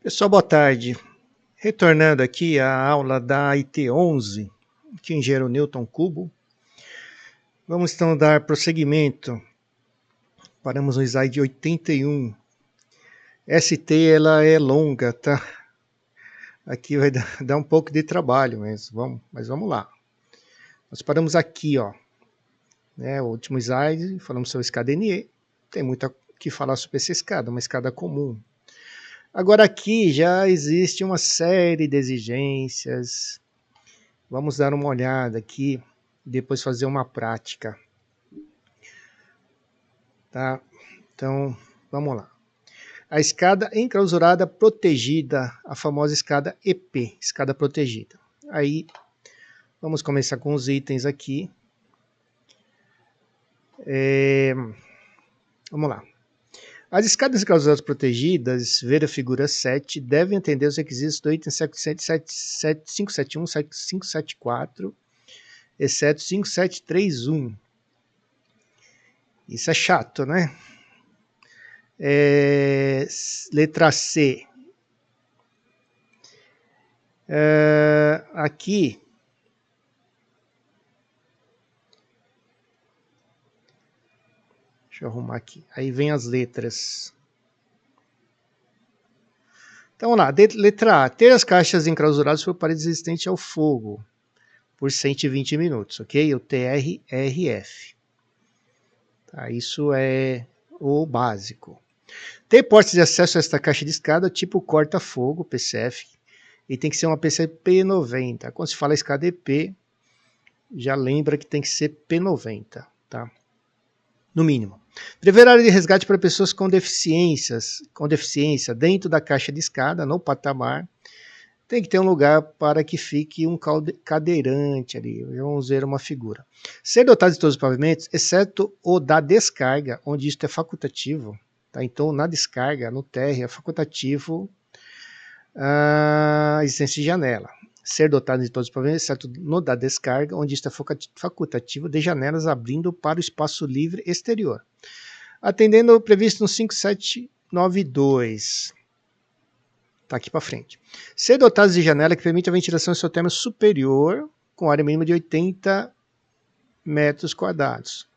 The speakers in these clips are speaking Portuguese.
Pessoal, boa tarde. Retornando aqui à aula da IT11, aqui em Engenheiro Newton Cubo. Vamos então dar prosseguimento. Paramos no slide 81. ST ela é longa, tá? Aqui vai dar um pouco de trabalho, mas vamos lá. Nós paramos aqui, ó. O último slide, falamos sobre escada NE. Tem muito o que falar sobre essa escada, uma escada comum. Agora aqui já existe uma série de exigências. Vamos dar uma olhada aqui e depois fazer uma prática. Tá? Então, vamos lá. A escada enclausurada protegida, a famosa escada EP, escada protegida. Aí, vamos começar com os itens aqui. Vamos lá. As escadas enclausuradas protegidas, ver a figura 7, devem atender os requisitos do item 571, 574, exceto 5731. Isso é chato, né? Letra C. Aqui. Deixa eu arrumar aqui. Aí vem as letras. Então, vamos lá. Letra A. Ter as caixas enclausuradas por parede resistente ao fogo por 120 minutos, ok? O TRRF. Tá, isso é o básico. Ter portas de acesso a esta caixa de escada tipo corta-fogo, PCF, e tem que ser uma PCP 90. Quando se fala escada EP, já lembra que tem que ser P90, tá? No mínimo. Prever área de resgate para pessoas com deficiência dentro da caixa de escada, no patamar. Tem que ter um lugar para que fique um cadeirante ali. Vamos ver uma figura. Ser dotado de todos os pavimentos, exceto o da descarga, onde isso é facultativo. Tá? Então, na descarga, no térreo, é facultativo a existência de janela. Ser dotado de todos os pavimentos, exceto no da descarga, onde isso é facultativo, de janelas abrindo para o espaço livre exterior. Atendendo o previsto no 5792. Está aqui para frente. Ser dotados de janela que permite a ventilação isotérmica superior, com área mínima de 80 metros quadrados.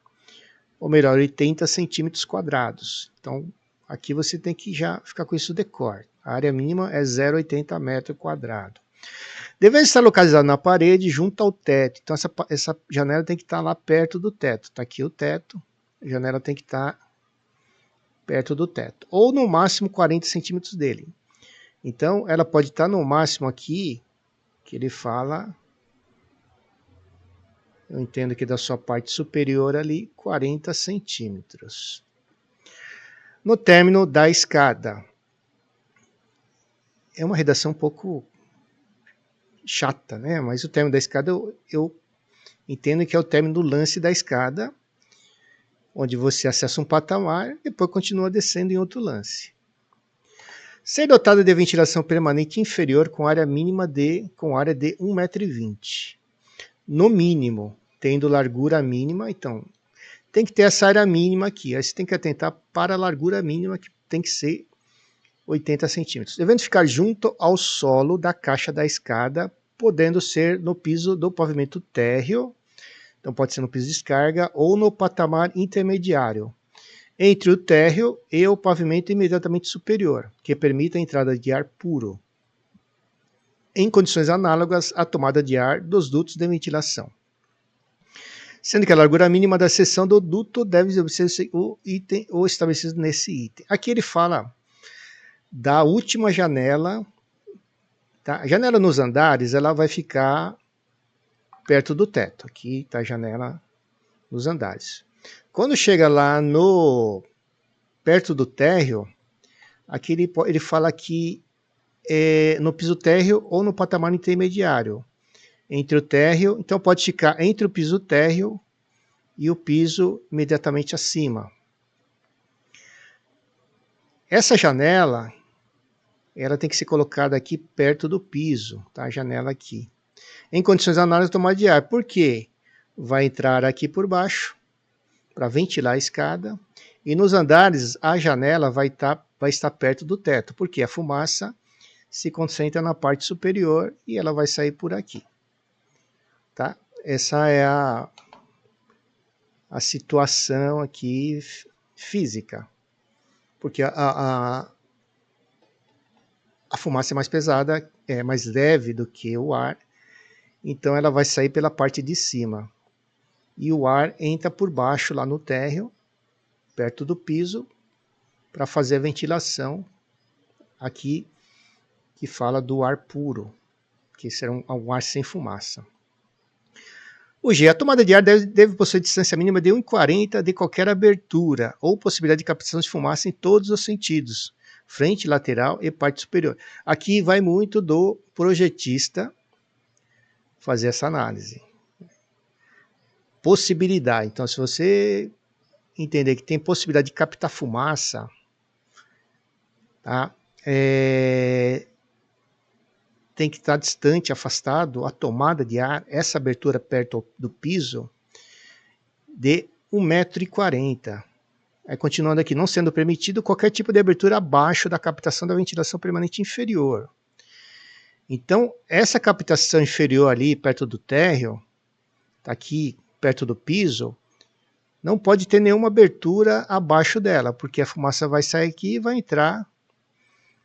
Ou melhor, 80 centímetros quadrados. Então, aqui você tem que já ficar com isso de cor. A área mínima é 0,80 metro quadrado. Deve estar localizado na parede, junto ao teto. Então, essa janela tem que estar lá perto do teto. Está aqui o teto. A janela tem que estar perto do teto. Ou, no máximo, 40 centímetros dele. Então, ela pode estar no máximo aqui, que ele fala, eu entendo que da sua parte superior ali, 40 centímetros. No término da escada. É uma redação um pouco chata, né? Mas o término da escada eu entendo que é o término do lance da escada, onde você acessa um patamar e depois continua descendo em outro lance. Ser dotado de ventilação permanente inferior com área mínima com área de 1,20 m. No mínimo, tendo largura mínima, então tem que ter essa área mínima aqui. Aí você tem que atentar para a largura mínima, que tem que ser 80 centímetros. Devendo ficar junto ao solo da caixa da escada, podendo ser no piso do pavimento térreo, então pode ser no piso de descarga ou no patamar intermediário, entre o térreo e o pavimento imediatamente superior, que permita a entrada de ar puro, em condições análogas à tomada de ar dos dutos de ventilação. Sendo que a largura mínima da seção do duto deve obedecer o item ou estabelecido nesse item. Aqui ele fala da última janela. Tá? A janela nos andares ela vai ficar perto do teto. Aqui está a janela nos andares. Quando chega lá perto do térreo, aqui ele fala que no piso térreo ou no patamar intermediário. Entre o térreo, então pode ficar entre o piso térreo e o piso imediatamente acima. Essa janela, ela tem que ser colocada aqui perto do piso, tá? A janela aqui. Em condições análogas de tomada de ar. Por quê? Vai entrar aqui por baixo, para ventilar a escada, e nos andares a janela vai estar perto do teto, porque a fumaça se concentra na parte superior e ela vai sair por aqui. Tá? Essa é a situação aqui física. Porque a fumaça é mais pesada, é mais leve do que o ar, então ela vai sair pela parte de cima. E o ar entra por baixo lá no térreo, perto do piso, para fazer a ventilação aqui, que fala do ar puro, que será um ar sem fumaça. O G, a tomada de ar deve possuir distância mínima de 1,40 de qualquer abertura, ou possibilidade de captação de fumaça em todos os sentidos, frente, lateral e parte superior. Aqui vai muito do projetista fazer essa análise. Possibilidade. Então, se você entender que tem possibilidade de captar fumaça, tá? Tem que estar distante, afastado, a tomada de ar, essa abertura perto do piso, de 1,40 m. Aí, continuando aqui, não sendo permitido qualquer tipo de abertura abaixo da captação da ventilação permanente inferior. Então, essa captação inferior ali, perto do térreo, tá aqui perto do piso, não pode ter nenhuma abertura abaixo dela, porque a fumaça vai sair aqui e vai entrar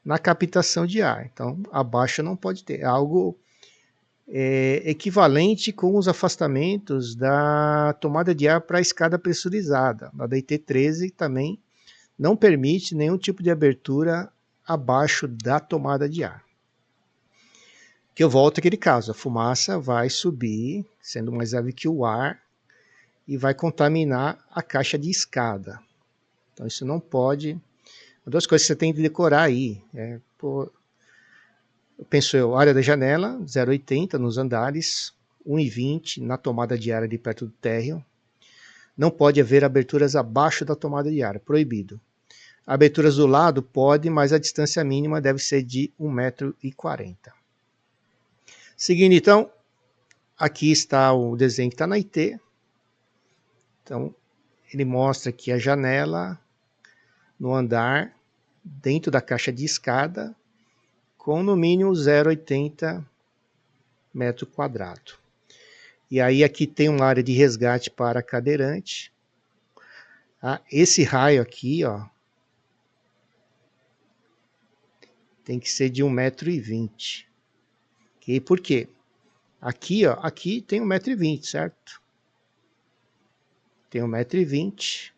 na captação de ar. Então, abaixo não pode ter. É algo equivalente com os afastamentos da tomada de ar para a escada pressurizada. A da IT13 também não permite nenhum tipo de abertura abaixo da tomada de ar. Que eu volto àquele caso, a fumaça vai subir, sendo mais leve que o ar, e vai contaminar a caixa de escada. Então isso não pode. Duas coisas que você tem que decorar aí. Área da janela, 0,80 nos andares, 1,20 na tomada de ar ali perto do térreo. Não pode haver aberturas abaixo da tomada de ar, proibido. Aberturas do lado pode, mas a distância mínima deve ser de 1,40 m. Seguindo então, aqui está o desenho que está na IT. Então, ele mostra aqui a janela no andar, dentro da caixa de escada, com no mínimo 0,80 metro quadrado. E aí aqui tem uma área de resgate para cadeirante. Esse raio aqui, ó, tem que ser de 1,20 m. Okay? Por quê? Aqui, ó, aqui tem 1,20 m, certo? Tem 1,20 m,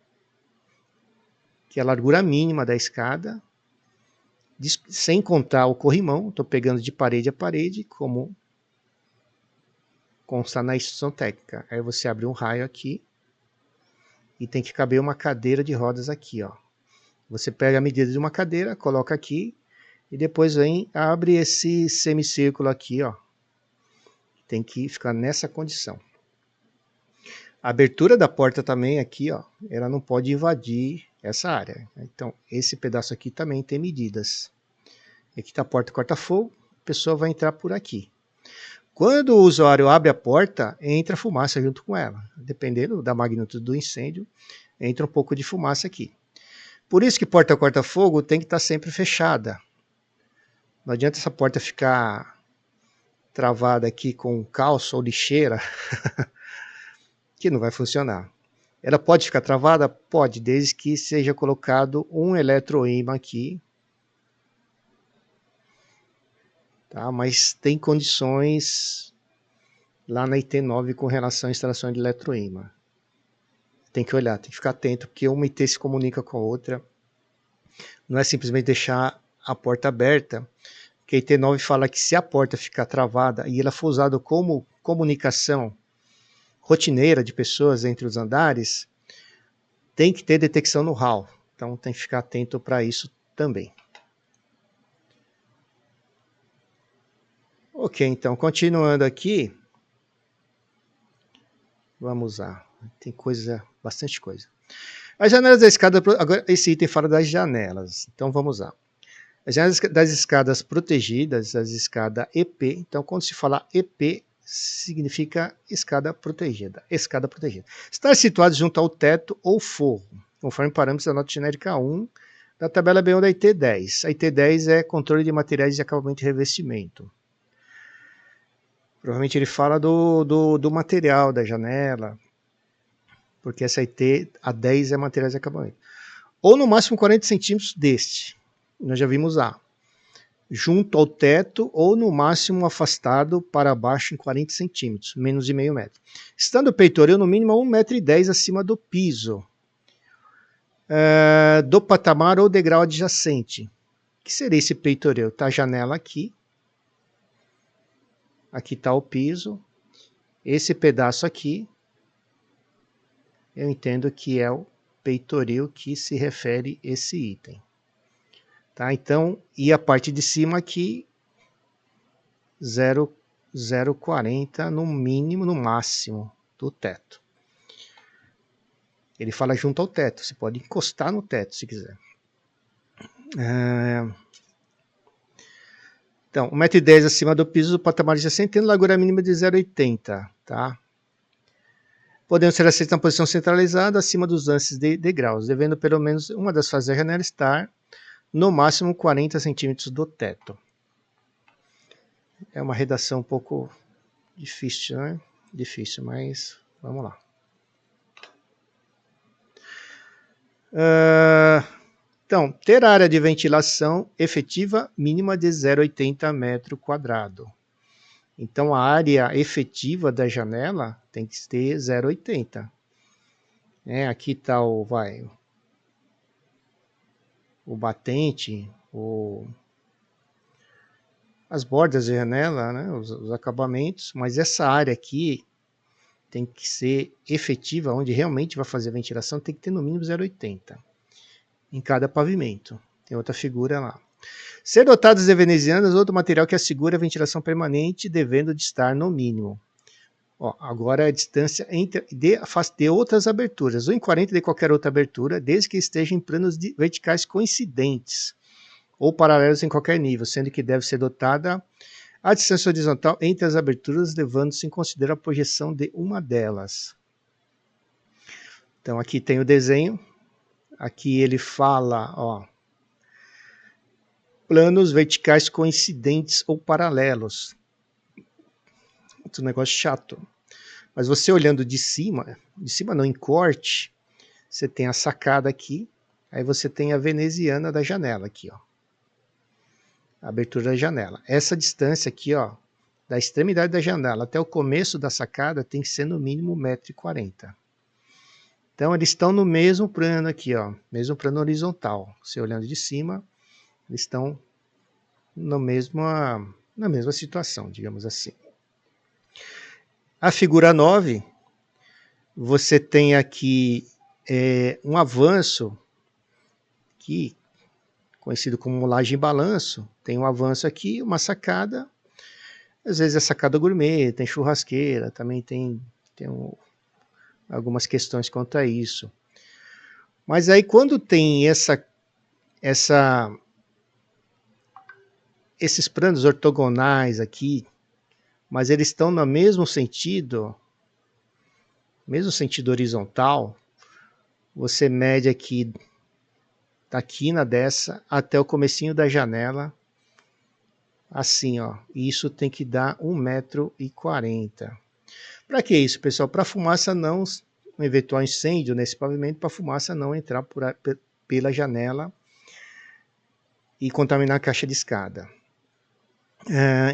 que é a largura mínima da escada, sem contar o corrimão. Estou pegando de parede a parede, como consta na instrução técnica. Aí você abre um raio aqui e tem que caber uma cadeira de rodas aqui, ó. Você pega a medida de uma cadeira, coloca aqui e depois abre esse semicírculo aqui, ó. Tem que ficar nessa condição. A abertura da porta também aqui, ó, ela não pode invadir essa área. Então, esse pedaço aqui também tem medidas. Aqui está a porta corta-fogo, a pessoa vai entrar por aqui. Quando o usuário abre a porta, entra fumaça junto com ela. Dependendo da magnitude do incêndio, entra um pouco de fumaça aqui. Por isso que porta corta-fogo tem que estar sempre fechada. Não adianta essa porta ficar travada aqui com calço ou lixeira, que não vai funcionar. Ela pode ficar travada? Pode, desde que seja colocado um eletroímã aqui. Tá? Mas tem condições lá na IT9 com relação à instalação de eletroímã. Tem que olhar, tem que ficar atento, porque uma IT se comunica com a outra. Não é simplesmente deixar a porta aberta, porque a IT9 fala que se a porta ficar travada e ela for usada como comunicação rotineira de pessoas entre os andares, tem que ter detecção no hall. Então tem que ficar atento para isso também. Ok, então continuando aqui, vamos lá. Tem bastante coisa. As janelas da escada, agora esse item fala das janelas. Então vamos lá. As janelas das escadas protegidas, as escadas EP. Então quando se falar EP, significa escada protegida. Escada protegida. Estar situado junto ao teto ou forro, conforme parâmetros da nota genérica 1, Da tabela B1 da IT10. A IT10 é controle de materiais de acabamento e revestimento. Provavelmente ele fala do material da janela, porque essa IT, a 10 é materiais de acabamento. Ou no máximo 40 centímetros deste. Nós já vimos A. Junto ao teto ou no máximo afastado para baixo em 40 centímetros, menos de meio metro. Estando o peitoril no mínimo a 1,10 m acima do piso, do patamar ou degrau adjacente. O que seria esse peitoril? Está a janela aqui. Aqui está o piso. Esse pedaço aqui, eu entendo que é o peitoril que se refere esse item. Tá? Então, e a parte de cima aqui, 0,40 no mínimo, no máximo do teto. Ele fala junto ao teto, você pode encostar no teto se quiser. Então, 1,10 m acima do piso do patamar adjacente, tendo largura mínima de 0,80, tá? Podendo ser aceitos na posição centralizada acima dos lances de degraus, devendo pelo menos uma das faces da janela estar no máximo 40 centímetros do teto. É uma redação um pouco difícil, né? Difícil, mas vamos lá. Então, ter área de ventilação efetiva mínima de 0,80 metro quadrado. Então, a área efetiva da janela tem que ter 0,80. Aqui está o batente, as bordas da janela, né, os acabamentos, mas essa área aqui tem que ser efetiva, onde realmente vai fazer a ventilação, tem que ter no mínimo 0,80 em cada pavimento. Tem outra figura lá. Ser dotadas de venezianas ou outro material que assegure a ventilação permanente, devendo de estar no mínimo. Agora a distância de outras aberturas, 1,40 de qualquer outra abertura, desde que esteja em planos verticais coincidentes ou paralelos em qualquer nível, sendo que deve ser dotada a distância horizontal entre as aberturas, levando-se em consideração a projeção de uma delas. Então aqui tem o desenho, aqui ele fala, planos verticais coincidentes ou paralelos. Outro negócio chato. Mas você olhando de cima não, em corte, você tem a sacada aqui, aí você tem a veneziana da janela aqui, a abertura da janela. Essa distância aqui, da extremidade da janela até o começo da sacada tem que ser no mínimo 1,40 m. Então eles estão no mesmo plano aqui, mesmo plano horizontal. Você olhando de cima, eles estão na mesma situação, digamos assim. A figura 9, você tem aqui um avanço, aqui, conhecido como laje em balanço. Tem um avanço aqui, uma sacada. Às vezes é sacada gourmet, tem churrasqueira, também tem algumas questões quanto a isso. Mas aí quando tem esses planos ortogonais aqui, mas eles estão no mesmo sentido horizontal, você mede aqui da quina dessa até o comecinho da janela, assim, e isso tem que dar 1,40 m. Para que isso, pessoal? Para a fumaça não, um eventual incêndio nesse pavimento, para a fumaça não entrar pela janela e contaminar a caixa de escada.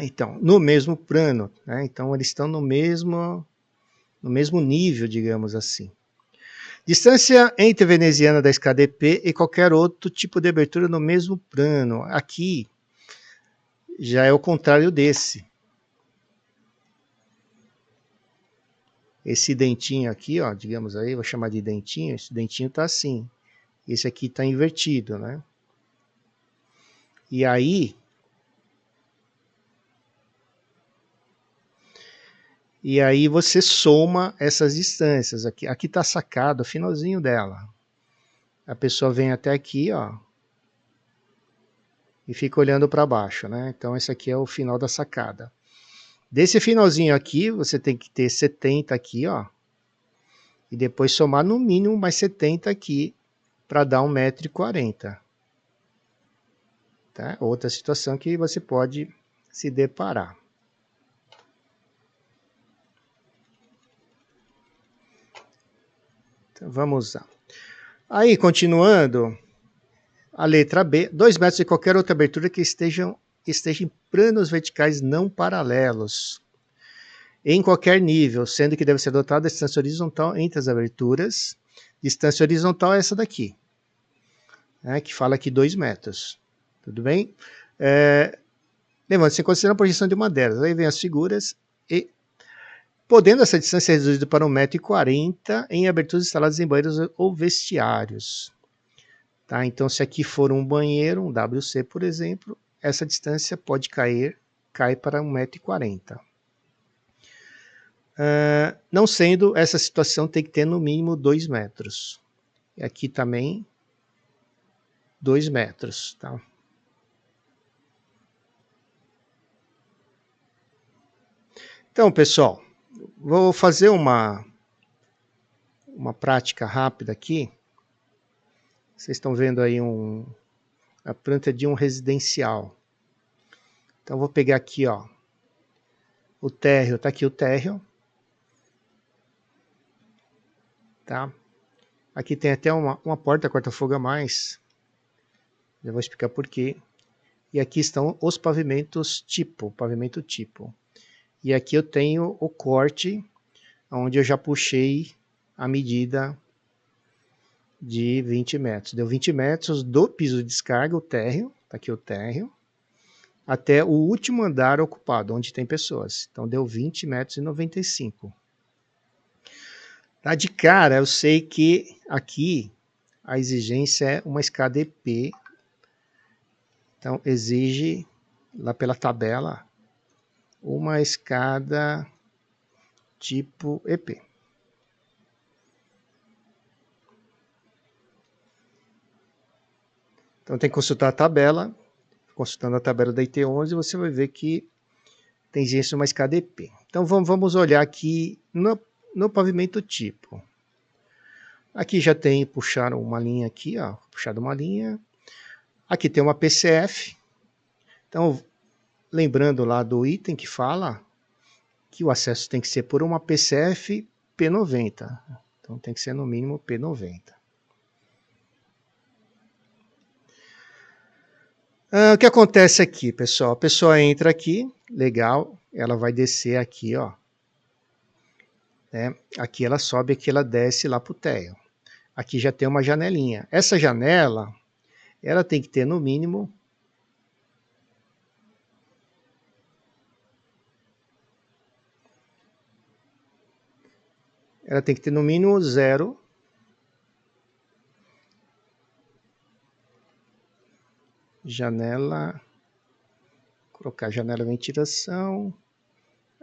Então, no mesmo plano, né? Então eles estão no mesmo nível, digamos assim. Distância entre a veneziana da escada EP e qualquer outro tipo de abertura no mesmo plano. Aqui já é o contrário desse. Esse dentinho aqui, digamos aí, vou chamar de dentinho, esse dentinho está assim. Esse aqui está invertido, né? E aí você soma essas distâncias. Aqui está sacado, o finalzinho dela. A pessoa vem até aqui, e fica olhando para baixo, né? Então esse aqui é o final da sacada. Desse finalzinho aqui, você tem que ter 70 aqui, e depois somar no mínimo mais 70 aqui, para dar 1,40 m. Tá? Outra situação que você pode se deparar. Então, vamos lá. Aí, continuando, a letra B, 2 metros de qualquer outra abertura que esteja em planos verticais não paralelos, em qualquer nível, sendo que deve ser adotada a distância horizontal entre as aberturas. Distância horizontal é essa daqui, né, que fala aqui 2 metros. Tudo bem? Levando-se em consideração a projeção de uma delas. Aí vem as figuras e podendo essa distância ser reduzida para 1,40 m em aberturas instaladas em banheiros ou vestiários. Tá? Então, se aqui for um banheiro, um WC, por exemplo, essa distância pode cai para 1,40 m. Não sendo, essa situação tem que ter no mínimo 2 metros. E aqui também 2 metros. Tá? Então, pessoal, vou fazer uma prática rápida aqui. Vocês estão vendo aí a planta de um residencial. Então, vou pegar aqui, ó, o térreo, tá aqui o térreo. Tá? Aqui tem até uma porta corta-fogo a mais. Já vou explicar por quê. E aqui estão os pavimentos tipo, pavimento tipo. E aqui eu tenho o corte, onde eu já puxei a medida de 20 metros. Deu 20 metros do piso de descarga, o térreo, tá aqui o térreo, até o último andar ocupado, onde tem pessoas. Então deu 20 metros e 95. Tá, de cara, eu sei que aqui a exigência é uma escada EP. Então exige, lá pela tabela, uma escada tipo EP. Então tem que consultar a tabela. Consultando a tabela da IT11, você vai ver que tem exigência de uma escada EP. Então vamos olhar aqui no pavimento tipo. Aqui já tem, puxaram uma linha aqui, ó, puxado uma linha. Aqui tem uma PCF. Então, lembrando lá do item que fala que o acesso tem que ser por uma PCF P90. Então tem que ser no mínimo P90. O que acontece aqui, pessoal? A pessoa entra aqui, legal, ela vai descer aqui, ó. Né? Aqui ela sobe, aqui ela desce lá para o térreo. Aqui já tem uma janelinha. Essa janela, ela tem que ter no mínimo zero. Janela, colocar janela ventilação,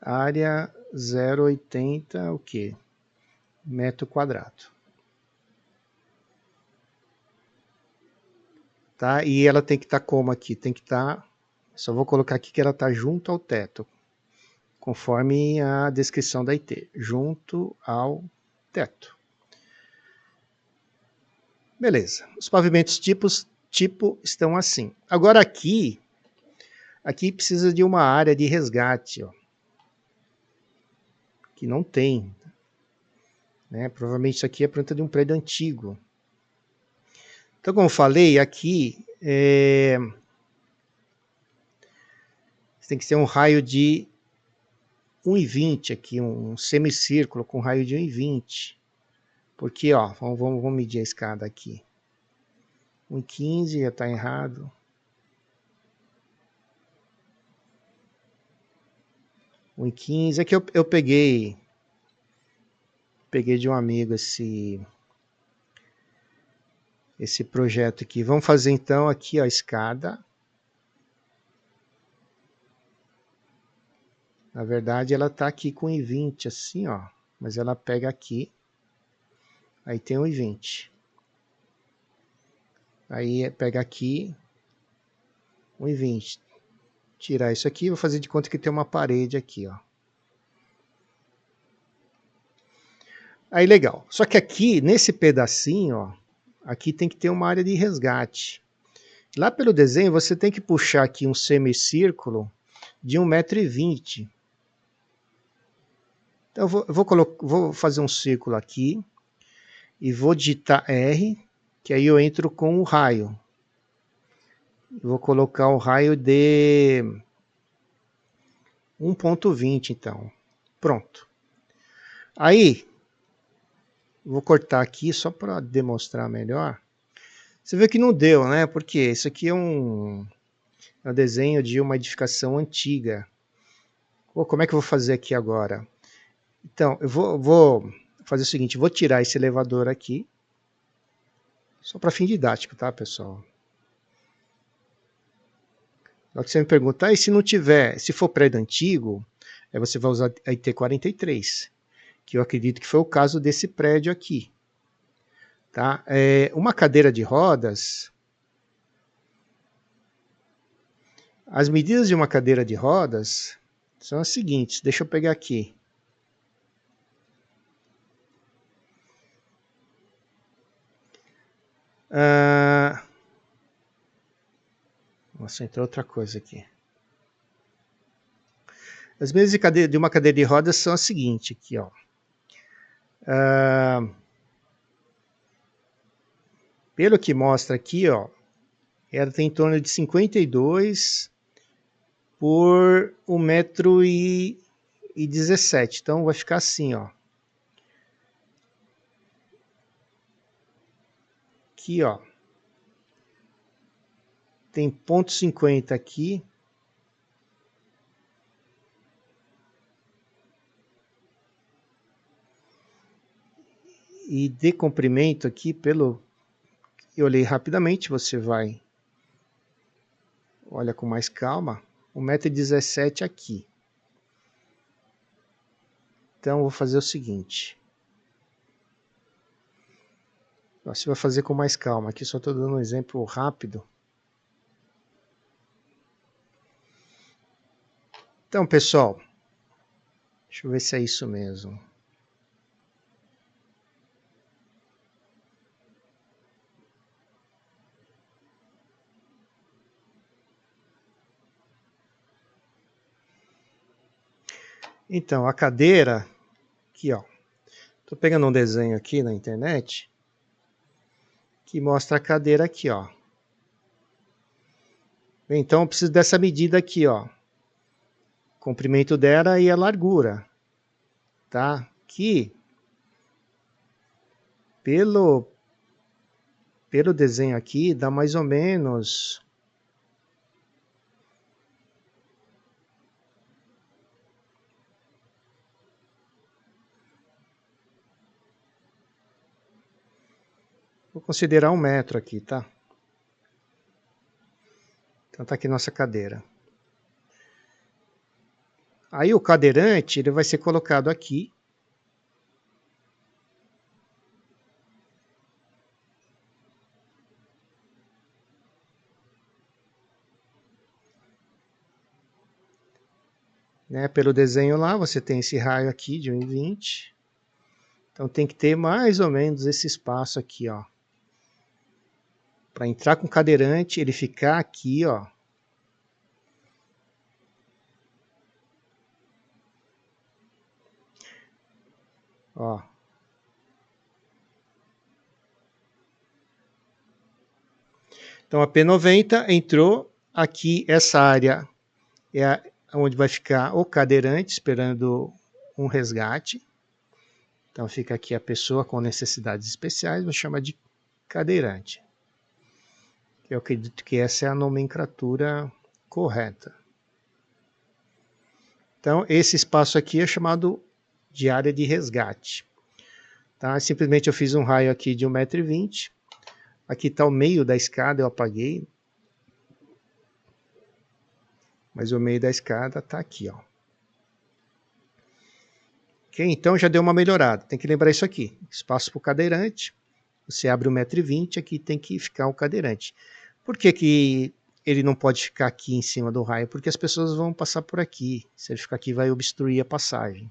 área 0,80, o que? Metro quadrado. Tá? E ela tem que estar como aqui? Tem que estar, só vou colocar aqui que ela está junto ao teto, conforme a descrição da IT, junto ao teto. Beleza, os pavimentos tipo estão assim. Agora aqui precisa de uma área de resgate, ó, que não tem. Né? Provavelmente isso aqui é planta de um prédio antigo. Então, como eu falei, aqui tem que ser um raio de 1,20 aqui, um semicírculo com raio de 1,20. Porque, ó, vamos medir a escada aqui. 1,15 já está errado. 1,15. Aqui eu peguei de um amigo esse projeto aqui. Vamos fazer então aqui ó, a escada. Na verdade ela está aqui com 1,20 assim, ó. Mas ela pega aqui. Aí tem 1,20. Aí pega aqui 1,20. Tirar isso aqui, vou fazer de conta que tem uma parede aqui, ó. Aí legal. Só que aqui, nesse pedacinho, ó, aqui tem que ter uma área de resgate. Lá pelo desenho, você tem que puxar aqui um semicírculo de 1,20 m. Então, vou fazer um círculo aqui e vou digitar R, que aí eu entro com o raio. Vou colocar um raio de 1,20, então. Pronto. Aí, vou cortar aqui só para demonstrar melhor. Você vê que não deu, né? Porque isso aqui é um desenho de uma edificação antiga. Como é que eu vou fazer aqui agora? Então, eu vou fazer o seguinte, vou tirar esse elevador aqui, só para fim didático, tá, pessoal? Só que você me pergunta, e se não tiver, se for prédio antigo, aí você vai usar a IT43, que eu acredito que foi o caso desse prédio aqui. Tá? Uma cadeira de rodas, as medidas de uma cadeira de rodas são as seguintes, deixa eu pegar aqui. Nossa, entrou outra coisa aqui. As medidas de uma cadeira de rodas são as seguintes aqui, ó. Pelo que mostra aqui, ó, ela tem em torno de 52 por 1,17 m. Então vai ficar assim, ó. Aqui, ó. Tem 0,50 aqui. E de comprimento aqui, pelo que eu olhei rapidamente, você vai, olha com mais calma, 1,17 m aqui. Então, eu vou fazer o seguinte. Você vai fazer com mais calma. Aqui só estou dando um exemplo rápido. Então, pessoal, deixa eu ver se é isso mesmo. Então, a cadeira, aqui, ó. Estou pegando um desenho aqui na internet que mostra a cadeira aqui, ó. Então, eu preciso dessa medida aqui, ó. O comprimento dela e a largura, tá? Que pelo desenho aqui dá mais ou menos vou considerar 1 metro aqui, tá? Então tá aqui nossa cadeira. Aí o cadeirante, ele vai ser colocado aqui. Né? Pelo desenho lá, você tem esse raio aqui de 1,20. Então tem que ter mais ou menos esse espaço aqui, ó. Para entrar com o cadeirante, ele ficar aqui, ó. Ó. Então a P90 entrou aqui, essa área é onde vai ficar o cadeirante esperando um resgate. Então fica aqui a pessoa com necessidades especiais, vou chamar de cadeirante. Eu acredito que essa é a nomenclatura correta. Então esse espaço aqui é chamado de área de resgate. Tá? Simplesmente eu fiz um raio aqui de 1,20 m. Aqui está o meio da escada, eu apaguei. Mas o meio da escada está aqui, ó. Ok? Então já deu uma melhorada. Tem que lembrar isso aqui. Espaço para o cadeirante. Você abre 1,20 m, aqui tem que ficar o cadeirante. Por que que ele não pode ficar aqui em cima do raio? Porque as pessoas vão passar por aqui. Se ele ficar aqui, vai obstruir a passagem.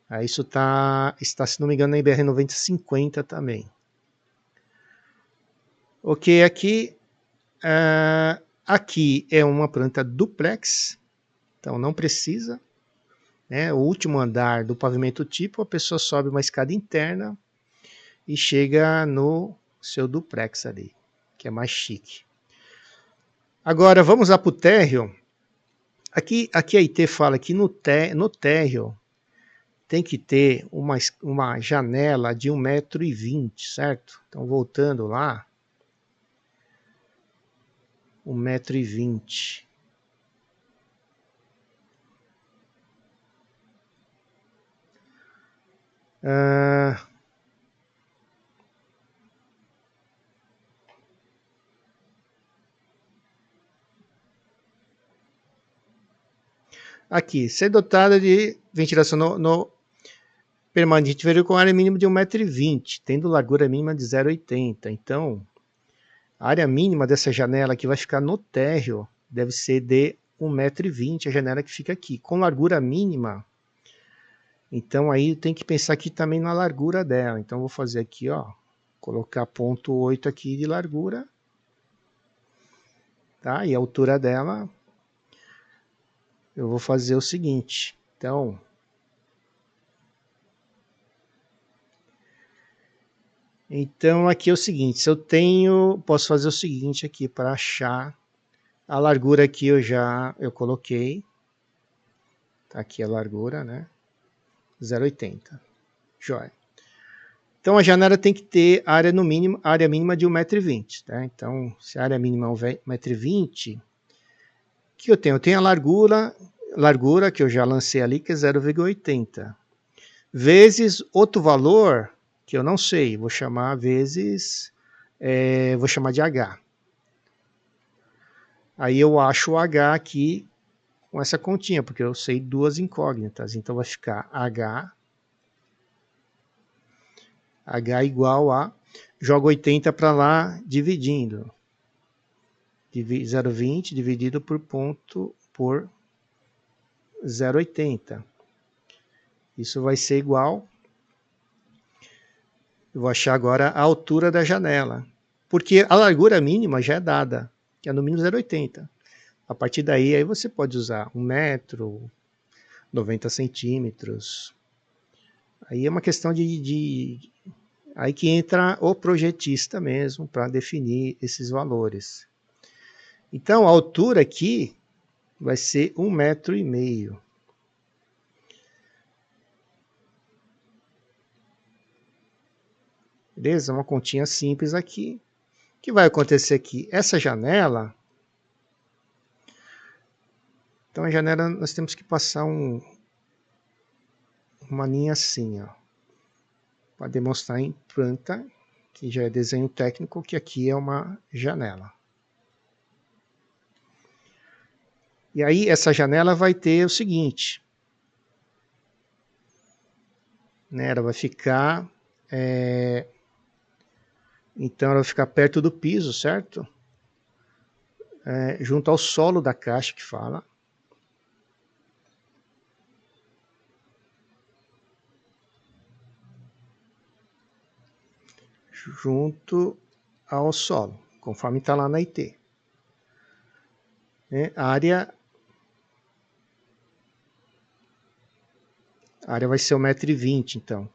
Aí isso está, se não me engano, na BR 9050 também. Ok, aqui Aqui é uma planta duplex, então não precisa, né? O último andar do pavimento tipo, a pessoa sobe uma escada interna e chega no seu duplex ali, que é mais chique. Agora vamos lá para o térreo. Aqui a IT fala que no térreo tem que ter uma janela de 1,20 m, certo? Então voltando lá, 1,20 m. Aqui, ser dotada de ventilação no permanente inferior com área mínima de 1,20 m, tendo largura mínima de 0,80 m. Então, a área mínima dessa janela que vai ficar no térreo deve ser de 1,20 m, a janela que fica aqui, com largura mínima. Então aí tem que pensar aqui também na largura dela. Então vou fazer aqui, ó, colocar 0,8 aqui de largura, tá? E a altura dela, eu vou fazer o seguinte. Então aqui é o seguinte, se eu tenho, posso fazer o seguinte aqui para achar a largura aqui eu coloquei. Tá aqui a largura, né? 0,80. Joia. Então a janela tem que ter área no mínimo, área mínima de 1,20 m, tá? Então, se a área mínima é 1,20 m, que eu tenho? Eu tenho a largura que eu já lancei ali, que é 0,80, vezes outro valor que eu não sei, vou chamar vezes, vou chamar de H. Aí eu acho o H aqui com essa continha, porque eu sei duas incógnitas, então vai ficar H igual a, jogo 80 para lá, dividindo. 0,20 dividido por 0,80. Isso vai ser igual, eu vou achar agora a altura da janela, porque a largura mínima já é dada, que é no mínimo 0,80. A partir daí, aí você pode usar 1 metro, 90 centímetros. Aí é uma questão aí que entra o projetista mesmo para definir esses valores. Então a altura aqui vai ser 1,5 m. Beleza? Uma continha simples aqui. O que vai acontecer aqui? Essa janela, então a janela nós temos que passar uma linha assim, ó, para demonstrar em planta, que já é desenho técnico, que aqui é uma janela. E aí essa janela vai ter o seguinte, né, ela vai ficar, então ela vai ficar perto do piso, certo? Junto ao solo da caixa que fala. Junto ao solo, conforme está lá na IT. A área vai ser 1,20 m, então.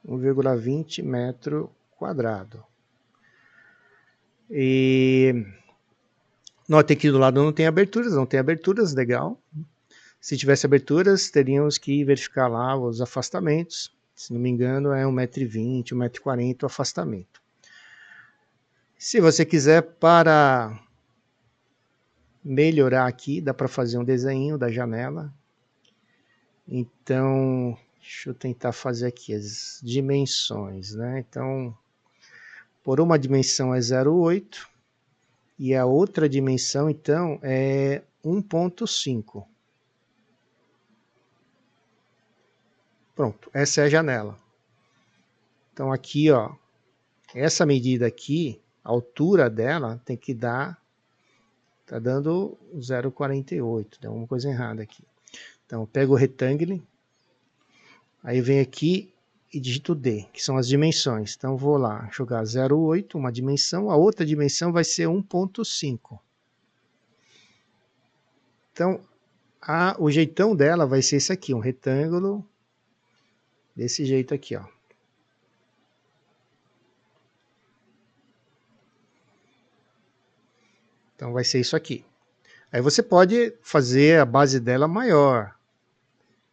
1,20 metro quadrado. E note que do lado não tem aberturas, legal. Se tivesse aberturas, teríamos que verificar lá os afastamentos. Se não me engano, é 1,20 m, 1,40 m o afastamento. Se você quiser, para melhorar aqui, dá para fazer um desenho da janela. Então, deixa eu tentar fazer aqui as dimensões, né? Então, por uma dimensão é 0,8 e a outra dimensão, então, é 1,5. Pronto, essa é a janela. Então, aqui, ó, essa medida aqui, a altura dela tem que dar, tá dando 0,48, deu uma coisa errada aqui. Então, eu pego o retângulo, aí vem aqui e digito D, que são as dimensões. Então, vou lá jogar 0,8, uma dimensão, a outra dimensão vai ser 1,5. Então, o jeitão dela vai ser esse aqui, um retângulo desse jeito aqui, ó. Então, vai ser isso aqui. Aí você pode fazer a base dela maior.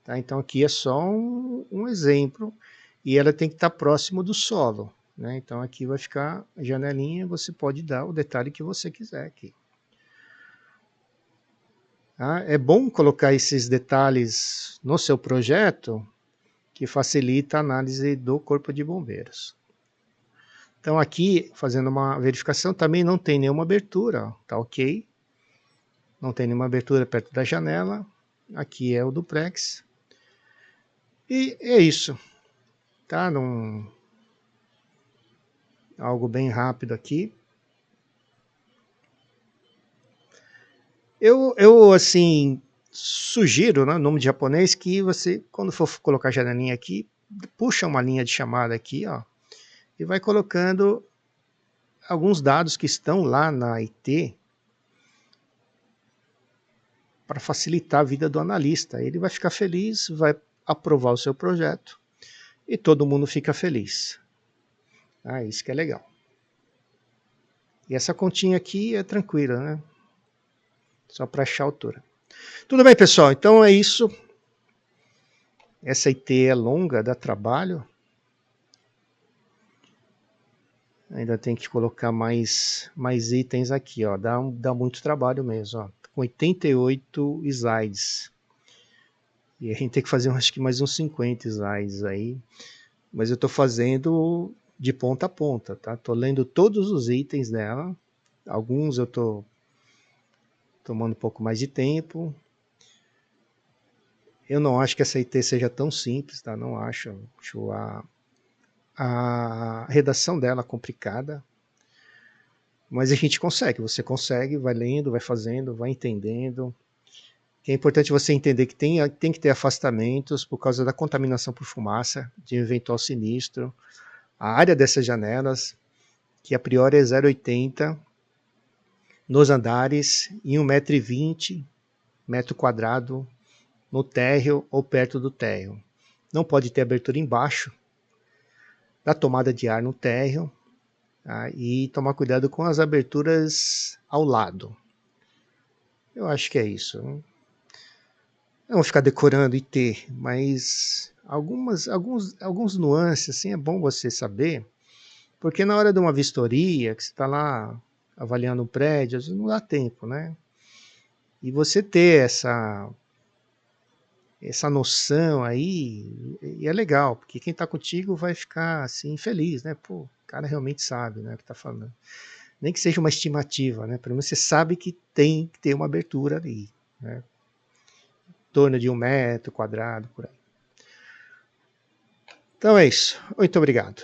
Tá? Então, aqui é só um exemplo. E ela tem que estar próximo do solo. Né? Então, aqui vai ficar a janelinha. Você pode dar o detalhe que você quiser aqui. Tá? É bom colocar esses detalhes no seu projeto, que facilita a análise do Corpo de Bombeiros. Então, aqui, fazendo uma verificação, também não tem nenhuma abertura. Ó, tá ok. Não tem nenhuma abertura perto da janela. Aqui é o duplex. E é isso. Tá? Algo bem rápido aqui. Eu assim, sugiro, né, nome de japonês, que você, quando for colocar a janelinha aqui, puxa uma linha de chamada aqui, ó, e vai colocando alguns dados que estão lá na IT para facilitar a vida do analista. Ele vai ficar feliz, vai aprovar o seu projeto e todo mundo fica feliz. Ah, isso que é legal. E essa continha aqui é tranquila, né? Só para achar a altura. Tudo bem, pessoal? Então é isso. Essa IT é longa, dá trabalho. Ainda tem que colocar mais itens aqui, ó. Dá muito trabalho mesmo, ó. Com 88 slides. E a gente tem que fazer, acho que mais uns 50 slides aí. Mas eu estou fazendo de ponta a ponta, tá? Estou lendo todos os itens dela. Alguns eu estou tomando um pouco mais de tempo. Eu não acho que essa IT seja tão simples, tá? Não acho. Acho a redação dela complicada. Mas a gente consegue, você consegue, vai lendo, vai fazendo, vai entendendo. É importante você entender que tem que ter afastamentos por causa da contaminação por fumaça, de um eventual sinistro. A área dessas janelas, que a priori é 0,80 nos andares, em 1,20 m, metro quadrado, no térreo ou perto do térreo. Não pode ter abertura embaixo da tomada de ar no térreo, tá? E tomar cuidado com as aberturas ao lado. Eu acho que é isso. Não vou ficar decorando IT, mas alguns nuances assim, é bom você saber, porque na hora de uma vistoria, que você está lá avaliando um prédio, às vezes não dá tempo, né? E você ter essa noção aí, e é legal, porque quem está contigo vai ficar assim feliz, né? Pô, o cara realmente sabe, né, o que está falando. Nem que seja uma estimativa, né? Pelo menos você sabe que tem que ter uma abertura ali, né? Em torno de 1 metro quadrado, por aí. Então é isso. Muito obrigado.